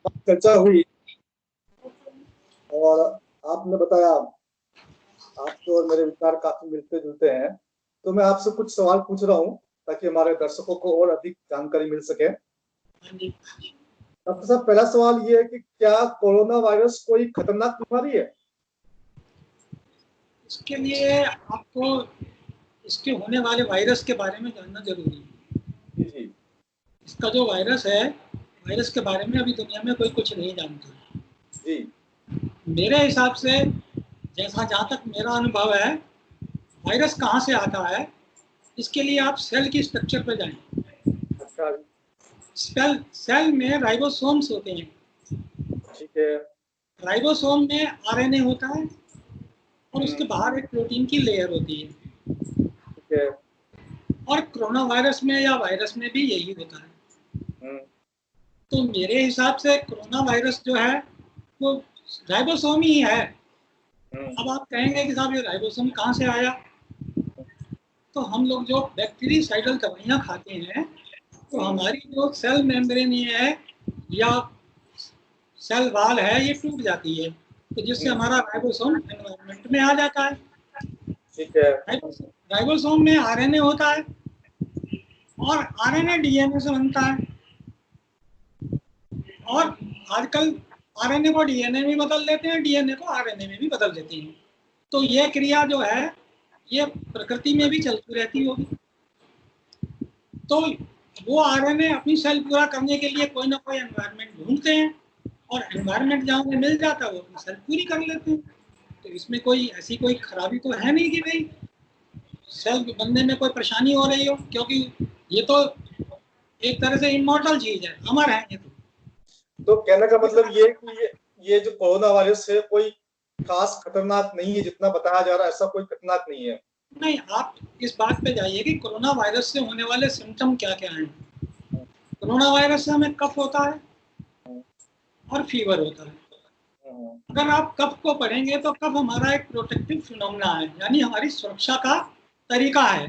चर्चा हुई और आपने बताया, आपके और मेरे विचार काफी मिलते जुलते हैं। तो मैं आपसे कुछ सवाल पूछ रहा हूँ ताकि हमारे दर्शकों को और अधिक जानकारी मिल सके। सबसे पहला सवाल ये है कि क्या कोरोना वायरस कोई खतरनाक बीमारी है? इसके लिए आपको इसके होने वाले वायरस के बारे में जानना जरूरी है। जी जी। इसका जो वायरस है, वायरस के बारे में अभी दुनिया में कोई कुछ नहीं जानता। जी। मेरे हिसाब से, जहाँ तक मेरा अनुभव है, वायरस कहाँ से आता है, इसके लिए आप सेल की स्ट्रक्चर पर जाएं। अच्छा। सेल में राइबोसोम्स होते हैं। ठीक है। राइबोसोम में आरएनए होता है और उसके बाहर एक प्रोटीन की लेयर होती है। ठीक है। और कोरोना वायरस में या वायरस में भी यही होता है। तो मेरे हिसाब से कोरोना वायरस जो है वो राइबोसोम ही है। अब आप कहेंगे कि साहब ये राइबोसोम कहाँ से आया? तो हम लोग जो बैक्टीरियासाइडल दवाइयाँ खाते हैं, तो हमारी जो सेल मेम्ब्रेन है या सेल वाल है, ये टूट जाती है, तो जिससे हमारा राइबोसोम एनवायरनमेंट में आ जाता है। ठीक है। राइबोसोम में आरएनए होता है और आरएनए डीएनए से बनता है। और आजकल आरएनए को डीएनए में बदल देते हैं, डीएनए को आरएनए में भी बदल देते हैं। तो ये क्रिया जो है ये प्रकृति में भी चलती रहती होगी। तो वो आरएनए अपनी सेल पूरा करने के लिए कोई ना कोई एनवायरनमेंट ढूंढते हैं और एनवायरनमेंट जहाँ उन्हें मिल जाता है वो अपनी सेल पूरी कर लेते हैं। तो इसमें कोई ऐसी कोई खराबी तो है नहीं कि भाई सेल बनने में कोई परेशानी हो रही हो, क्योंकि ये तो एक तरह से इमॉर्टल चीज है, अमर है ये तो कहने का मतलब ये कि ये जो कोरोना वायरस है कोई खास खतरनाक नहीं है, जितना बताया जा रहा है ऐसा कोई खतरनाक नहीं है। नहीं, आप इस बात पे जाइए कि कोरोना वायरस से होने वाले सिम्टम क्या क्या हैं। कोरोना वायरस से हमें कफ होता है और फीवर होता है। अगर आप कफ को पढ़ेंगे तो कफ हमारा एक प्रोटेक्टिव फिनोमेना है, यानी हमारी सुरक्षा का तरीका है।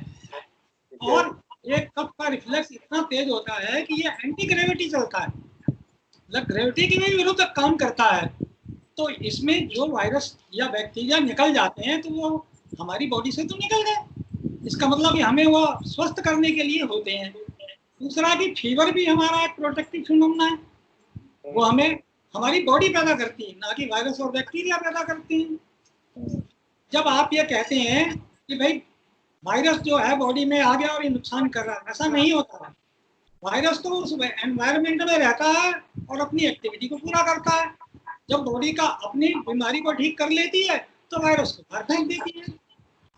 और ये कफ का रिफ्लेक्स इतना तेज होता है कि ये एंटी ग्रेविटी चलता है, मतलब ग्रेविटी के भी विरुद्ध काम करता है। तो इसमें जो वायरस या बैक्टीरिया निकल जाते हैं तो वो हमारी बॉडी से तो निकल गए, इसका मतलब हमें वो स्वस्थ करने के लिए होते हैं। दूसरा कि फीवर भी हमारा एक प्रोटेक्टिव फिनोमेना है, वो हमें हमारी बॉडी पैदा करती है, ना कि वायरस और बैक्टीरिया पैदा करती है। जब आप ये कहते हैं कि भाई वायरस जो है बॉडी में आ गया और ये नुकसान कर रहा है, ऐसा नहीं होता है। वायरस तो उस एनवायरनमेंट में रहता है और अपनी एक्टिविटी को पूरा करता है। जब बॉडी का अपनी बीमारी को ठीक कर लेती है तो वायरस को बाहर फेंक देती है।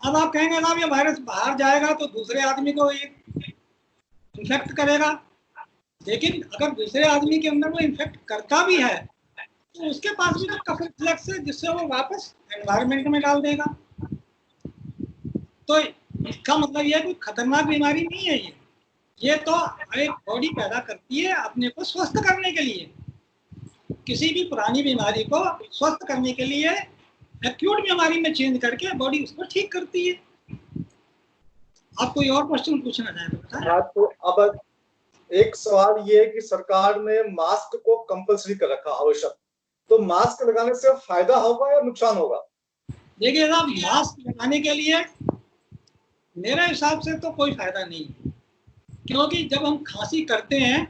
अब आप कहेंगे ना ये वायरस बाहर जाएगा तो दूसरे आदमी को इन्फेक्ट करेगा, लेकिन अगर दूसरे आदमी के अंदर वो इन्फेक्ट करता भी है तो उसके पास भी तो कफ रिफ्लेक्स है जिससे वो वापस एनवायरनमेंट में डाल देगा। तो इसका मतलब यह कोई खतरनाक बीमारी नहीं है। ये तो एक बॉडी पैदा करती है अपने को स्वस्थ करने के लिए, किसी भी पुरानी बीमारी को स्वस्थ करने के लिए एक्यूट बीमारी में चेंज करके बॉडी उसको ठीक करती है। आप कोई और क्वेश्चन पूछना चाहें? हाँ, तो अब एक सवाल ये है कि सरकार ने मास्क को कंपलसरी कर रखा, आवश्यक। तो मास्क लगाने से फायदा होगा या नुकसान होगा? देखिए साहब, मास्क लगाने के लिए मेरे हिसाब से तो कोई फायदा नहीं है, क्योंकि जब हम खांसी करते हैं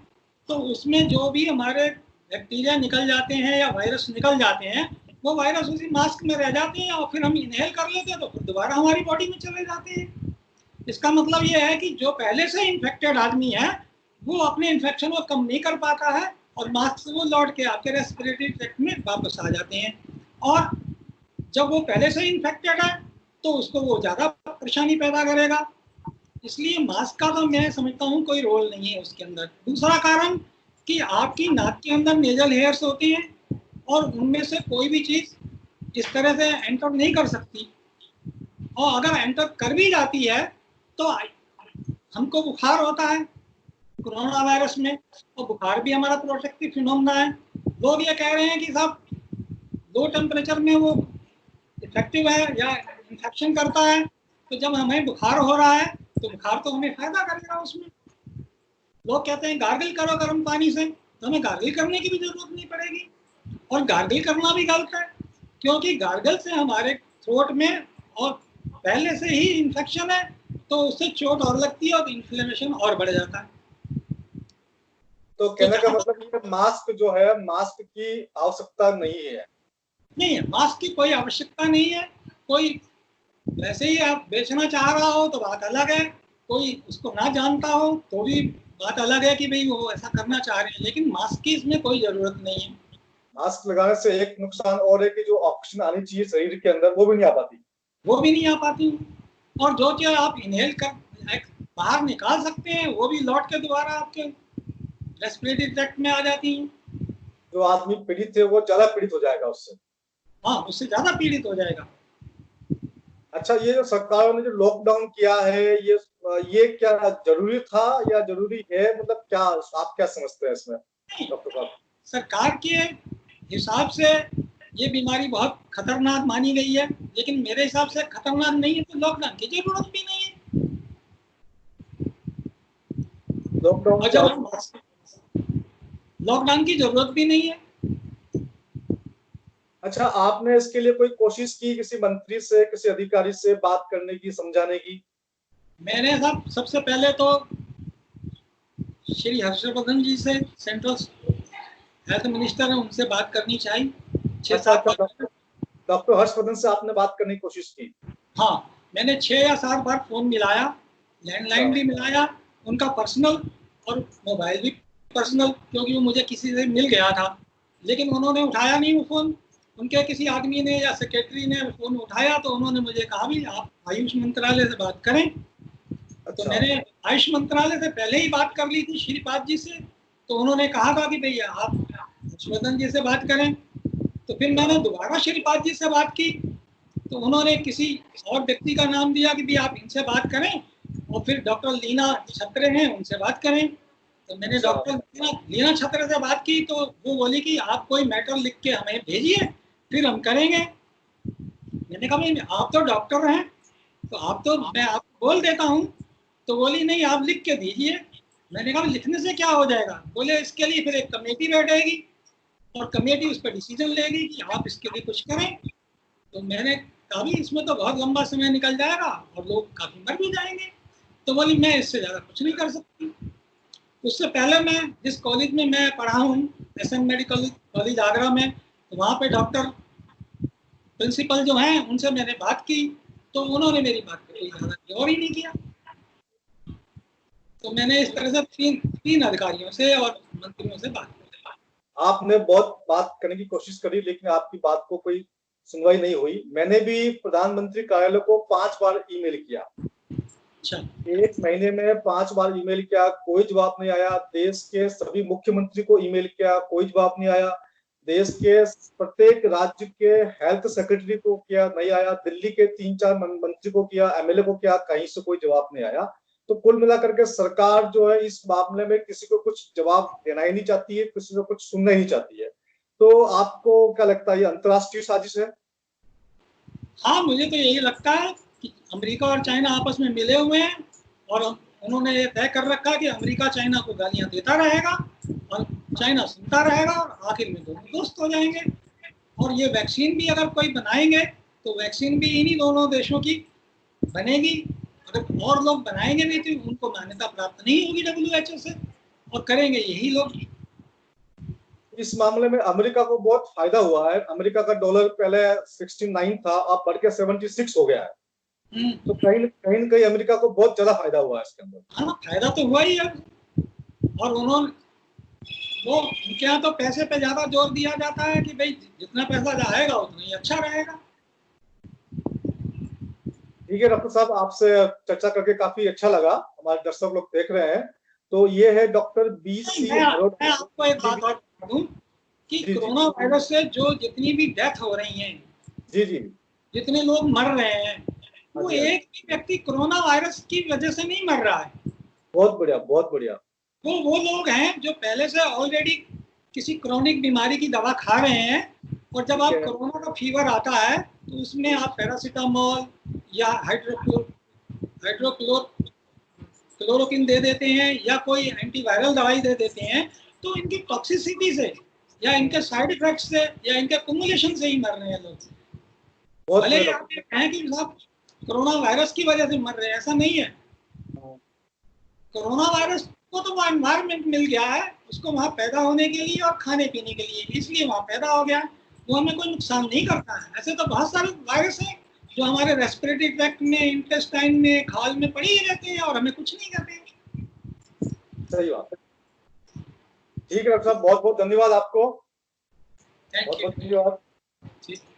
तो उसमें जो भी हमारे बैक्टीरिया निकल जाते हैं या वायरस निकल जाते हैं, वो वायरस उसी मास्क में रह जाते हैं और फिर हम इनहेल कर लेते हैं तो फिर दोबारा हमारी बॉडी में चले जाते हैं। इसका मतलब ये है कि जो पहले से इन्फेक्टेड आदमी है वो अपने इन्फेक्शन को कम नहीं कर पाता है और मास्क से वो लौट के आपके रेस्पिरेटरी ट्रैक्ट में वापस आ जाते हैं। और जब वो पहले से इन्फेक्टेड है तो उसको वो ज़्यादा परेशानी पैदा करेगा। इसलिए मास्क का तो मैं समझता हूँ कोई रोल नहीं है उसके अंदर। दूसरा कारण कि आपकी नाक के अंदर नेजल हेयर्स होती हैं और उनमें से कोई भी चीज़ इस तरह से एंटर नहीं कर सकती, और अगर एंटर कर भी जाती है तो हमको बुखार होता है कोरोना वायरस में, और बुखार भी हमारा प्रोटेक्टिव फिनोमेना है। लोग ये कह रहे हैं कि साहब लो टेम्परेचर में वो इफेक्टिव है या इन्फेक्शन करता है, तो जब हमें बुखार हो रहा है तो बुखार तो हमें फायदा करेगा उसमें। लोग कहते हैं गार्गल करो गर्म पानी से, तो हमें गार्गल करने की भी जरूरत नहीं पड़ेगी। और गार्गल करना भी गलत है, क्योंकि गार्गल से हमारे थ्रोट में और पहले से ही इन्फेक्शन है, तो उससे चोट और लगती है और इन्फ्लेमेशन और बढ़ जाता है। तो कहने का मतलब ये मास्क जो है, मास्क की आवश्यकता नहीं है। नहीं है, मास्क की कोई आवश्यकता नहीं है। कोई वैसे ही आप बेचना चाह रहा हो तो बात अलग है, कोई उसको ना जानता हो तो भी बात अलग है कि भाई वो ऐसा करना चाह रहे हैं, लेकिन मास्क की इसमें कोई जरूरत नहीं है। मास्क लगाने से एक नुकसान और है कि जो ऑक्सीजन आनी चाहिए शरीर के अंदर वो भी नहीं आ पाती। वो भी नहीं आ पाती, और जो चीज आप इनहेल कर बाहर निकाल सकते हैं वो भी लौट के दोबारा आपके रेस्पिरेटरी ट्रैक्ट में आ जाती हैं। जो आदमी पीड़ित है वो ज्यादा पीड़ित हो जाएगा उससे। हाँ, उससे ज्यादा पीड़ित हो जाएगा। अच्छा, ये जो सरकारों ने जो लॉकडाउन किया है, ये क्या जरूरी था या जरूरी है, मतलब क्या आप क्या समझते हैं इसमें डॉक्टर साहब? सरकार के हिसाब से ये बीमारी बहुत खतरनाक मानी गई है, लेकिन मेरे हिसाब से खतरनाक नहीं है तो लॉकडाउन की जरूरत भी नहीं है। लॉकडाउन की जरूरत भी नहीं है। अच्छा, आपने इसके लिए कोई कोशिश की किसी मंत्री से, किसी अधिकारी से बात करने की, समझाने की? मैंने सबसे पहले तो श्री हर्षवर्धन जी से, सेंट्रल हेल्थ मिनिस्टर है, उनसे बात करनी चाहिए। डॉक्टर हर्षवर्धन से आपने बात करने की कोशिश की? हाँ, मैंने 6 या 7 बार फोन मिलाया, लैंडलाइन भी मिलाया, उनका पर्सनल और मोबाइल भी पर्सनल, क्योंकि वो मुझे किसी से मिल गया था, लेकिन उन्होंने उठाया नहीं वो फोन। उनके किसी आदमी ने या सेक्रेटरी ने फोन उठाया तो उन्होंने मुझे कहा भी आप आयुष मंत्रालय से बात करें। तो मैंने आयुष मंत्रालय से पहले ही बात कर ली थी श्रीपाद जी से, तो उन्होंने कहा था कि भैया आप हर्षवर्धन जी से बात करें। तो फिर मैंने दोबारा श्रीपाद जी से बात की, तो उन्होंने किसी और व्यक्ति का नाम दिया कि भी आप इनसे बात करें, और फिर डॉक्टर लीना छत्रे हैं उनसे बात करें। तो मैंने डॉक्टर लीना छत्रे से बात की, तो वो बोली कि आप कोई मैटर लिख के हमें भेजिए, फिर हम करेंगे। मैंने कहा भाई आप तो डॉक्टर हैं, तो आप तो, मैं आपको बोल देता हूँ। तो बोली नहीं, आप लिख के दीजिए। मैंने कहा लिखने से क्या हो जाएगा? बोले इसके लिए फिर एक कमेटी बैठेगी और कमेटी उस पर डिसीजन लेगी कि आप इसके लिए कुछ करें। तो मैंने कहा भी इसमें तो बहुत लंबा समय निकल जाएगा और लोग काफी मर भी जाएंगे। तो बोली मैं इससे ज्यादा कुछ नहीं कर सकती। उससे पहले मैं जिस कॉलेज में मैं पढ़ा हूँ, SM मेडिकल कॉलेज आगरा में, तो वहाँ पे डॉक्टर प्रिंसिपल जो हैं उनसे मैंने बात की, तो उन्होंने मेरी बात पर कोई ज्यादा गौर ही नहीं किया। तो मैंने इस तरह से तीन अधिकारियों से और मंत्रियों से बात की। आपने बहुत बात करने की कोशिश करी, लेकिन आपकी बात को कोई सुनवाई नहीं हुई। मैंने भी प्रधानमंत्री कार्यालय को 5 बार ईमेल किया। अच्छा। 1 महीने में 5 बार ईमेल किया, कोई जवाब नहीं आया। देश के सभी मुख्यमंत्री को ईमेल किया, कोई जवाब नहीं आया। देश के प्रत्येक राज्य के हेल्थ सेक्रेटरी को किया, नहीं आया। दिल्ली के 3-4 मंत्री को किया, MLA को किया, कहीं से कोई जवाब नहीं आया। तो कुल मिलाकर के सरकार जो है इस मामले में किसी को कुछ जवाब देना ही नहीं चाहती है, किसी को कुछ सुनना ही नहीं चाहती है। तो आपको क्या लगता है, ये अंतर्राष्ट्रीय साजिश है? हाँ, मुझे तो यही लगता है कि अमेरिका और चाइना आपस में मिले हुए हैं और उन्होंने ये तय कर रखा कि अमेरिका चाइना को गालियां देता रहेगा और चाइना सुनता रहेगा और आखिर में दोनों दोस्त हो जाएंगे। और ये वैक्सीन भी अगर कोई बनाएंगे तो वैक्सीन भी इन्हीं दोनों देशों की बनेगी। अगर और लोग बनाएंगे भी तो उनको मान्यता प्राप्त नहीं होगी WHO से, और करेंगे यही लोग। इस मामले में अमेरिका को बहुत फायदा हुआ है। अमेरिका का डॉलर पहले 69 था, अब बढ़ के 76 हो गया है। तो कहीं न कहीं अमेरिका को बहुत ज्यादा फायदा हुआ है इसके अंदर। हाँ, फायदा तो हुआ ही है। और उन्होंने उनके यहाँ तो पैसे पे ज्यादा जोर दिया जाता है कि भाई जितना पैसा जाएगा उतना ही अच्छा रहेगा। ठीक है डॉक्टर साहब, आपसे चर्चा करके काफी अच्छा लगा। हमारे दर्शक लोग देख रहे हैं। तो ये है डॉक्टर BC अरोड़ा। मैं आपको एक बात और बता दूं कि कोरोना वायरस से जो जितनी भी डेथ हो रही हैं, जी, जितने लोग मर रहे हैं, वो एक भी व्यक्ति कोरोना वायरस की वजह से नहीं मर रहा है। बहुत बढ़िया, बहुत बढ़िया। वो लोग हैं जो पहले से ऑलरेडी किसी क्रोनिक बीमारी की दवा खा रहे हैं, और जब आप कोरोना का फीवर आता है तो उसमें आप पैरासीटामोल या हाइड्रोक्लोरोक्विन दे देते हैं या कोई एंटीवायरल दवाई दे देते हैं, तो इनकी टॉक्सिसिटी से या इनके साइड इफेक्ट से या इनके कुमुलेशन से ही मर रहे हैं लोग। भले ही आप ये कहें कि साहब कोरोना वायरस की वजह से मर रहे हैं, ऐसा नहीं है। कोरोना वायरस को तो वहाँ एनवायरनमेंट मिल गया है, उसको वहाँ पैदा होने के लिए और खाने पीने के लिए, इसलिए वहाँ पैदा हो गया। वो हमें कोई नुकसान नहीं करता है। ऐसे तो बहुत सारे वायरस हैं जो हमारे रेस्पिरेटरी ट्रैक्ट में, इंटेस्टाइन में, खाल में पड़ी ही रहते हैं और हमें कुछ नहीं करते। सही बात है। ठीक है डॉक्टर साहब, बहुत बहुत धन्यवाद आपको। थैंक बहुत यू। बहुत धन्यवाद।